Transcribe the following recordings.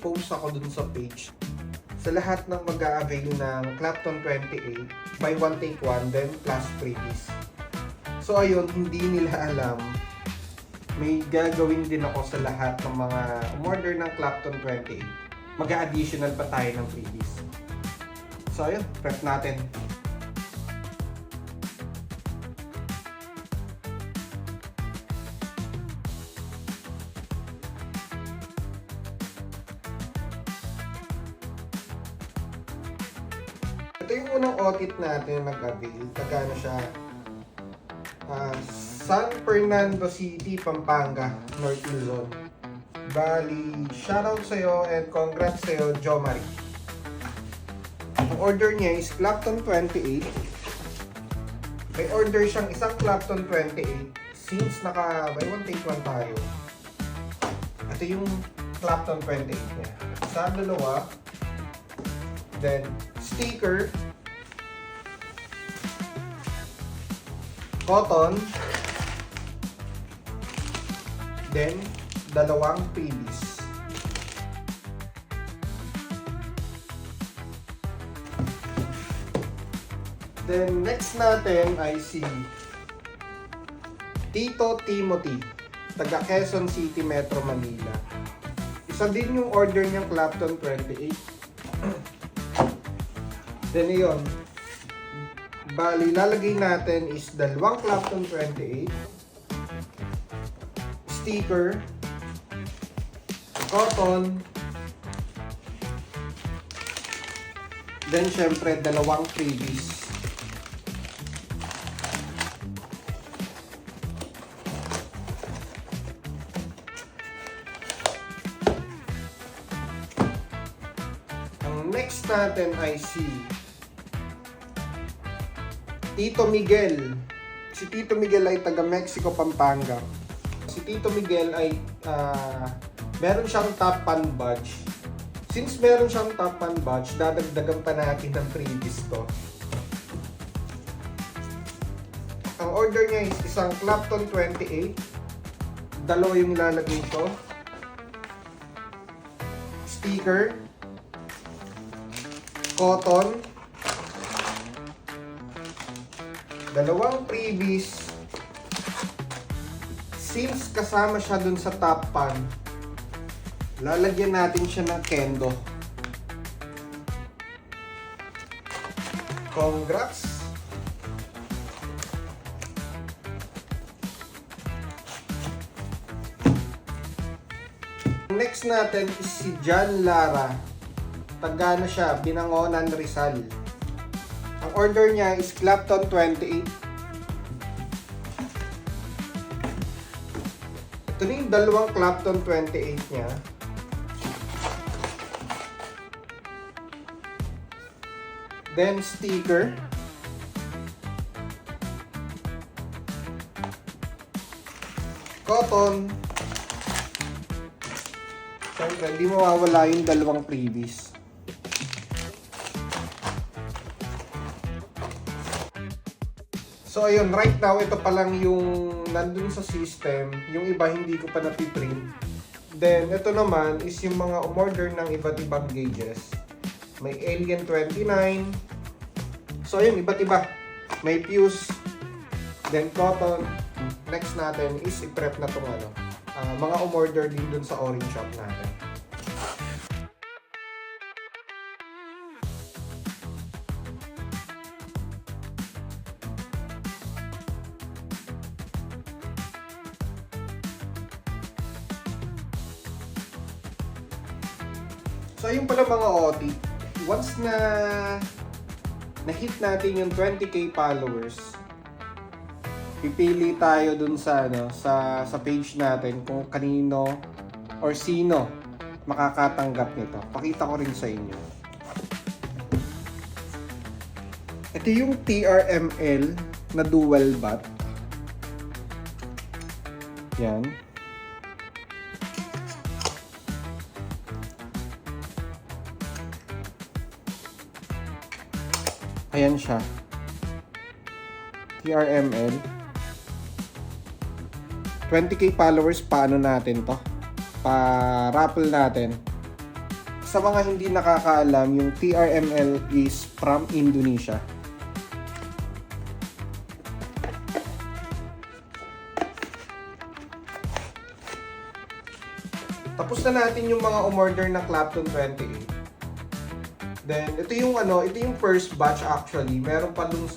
nag-post ako dun sa page. Sa lahat ng mag-a-avail ng Clapton 28, buy one take one, then plus freebies. So ayun, hindi nila alam. May gagawin din ako sa lahat ng mga umorder ng Clapton 28. Mag-a-additional pa tayo ng freebies. So ayun, prep natin. Ito yung unang audit natin na nag-avail. Tagano siya? San Fernando City, Pampanga, North Luzon. Bali, shoutout sa'yo and congrats sa'yo, Jo Marie. Ang order niya is Clapton 28. May order siyang isang Clapton 28 since naka buy one take one tayo. Ito yung Clapton 28 niya. Isa, dalawa. Then, sticker. Cotton. Then, dalawang freebies. Then, next natin ay si Tito Timothy, taga Quezon City, Metro Manila. Isa din yung order niyang Clapton 28. Then, yun. Bali, lalagay natin is dalawang Clapton 28, sticker, cotton, then syempre dalawang freebies. Ang next natin ay si Tito Miguel. Si Tito Miguel ay taga Mexico, Pampanga. Si Tito Miguel ay meron siyang top 1 badge. Since meron siyang top 1 badge, dadagdagan pa natin ng freebies to. Ang order niya is isang Clapton 28. Dalawa yung ilalagay ko. Sticker. Cotton. Dalawang freebies. Since kasama siya dun sa top pan, lalagyan natin siya ng kendo. Congrats! Next natin is si John Lara. Taga na siya, Binangonan, Rizal. Ang order niya is Clapton 28. Ito na yung dalawang Clapton 28 niya. Then sticker. Cotton. Siyempre, hindi mawawala yung dalawang freebies. So ayun, right now ito pa lang yung nandun sa system, yung iba hindi ko pa napiprint. Then ito naman is yung mga umorder ng iba't ibang gauges. May Alien 29. So ayun, iba't iba. May fuse, then cotton. Next natin is i-prep na tong mga umorder din dun sa orange shop natin. So ayun pala mga OT, once na hit natin yung 20k followers, pipili tayo dun sa sa page natin kung kanino or sino makakatanggap nito. Pakita ko rin sa inyo. Ito yung TRML na dual bat. Yan. Ayan siya. TRML. 20k followers, paano natin to? Pa-raffle natin. sa mga hindi nakakaalam, yung TRML is from Indonesia. Tapos na natin yung mga umorder na Clapton 28. Then ito yung first batch actually. Meron pa dun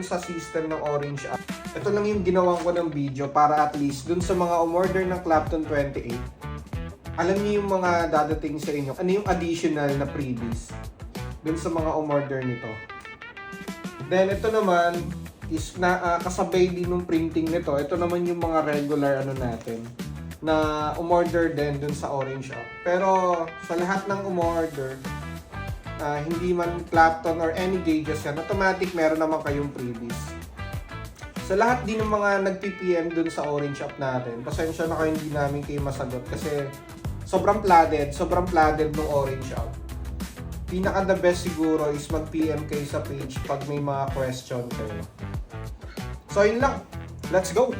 sa system ng Orange app. Ito lang yung ginawan ko ng video para at least dun sa mga umorder ng Clapton 28. Alam niyo yung mga dadating sa inyo. Ano yung additional na freebies dun sa mga umorder nito. Then ito naman is kasabay din ng printing nito. Ito naman yung mga regular natin na umorder din dun sa Orange app. Pero sa lahat ng umorder, hindi man Clapton or any gauges yan, automatic meron naman kayong freebies. Sa lahat din ng mga nag-PPM dun sa Orange app natin, pasensya na kayo hindi namin kayo masagot kasi sobrang flooded ng Orange app. Pinaka the best siguro is mag-PM kayo sa page pag may mga question kayo. So yun lang, let's go!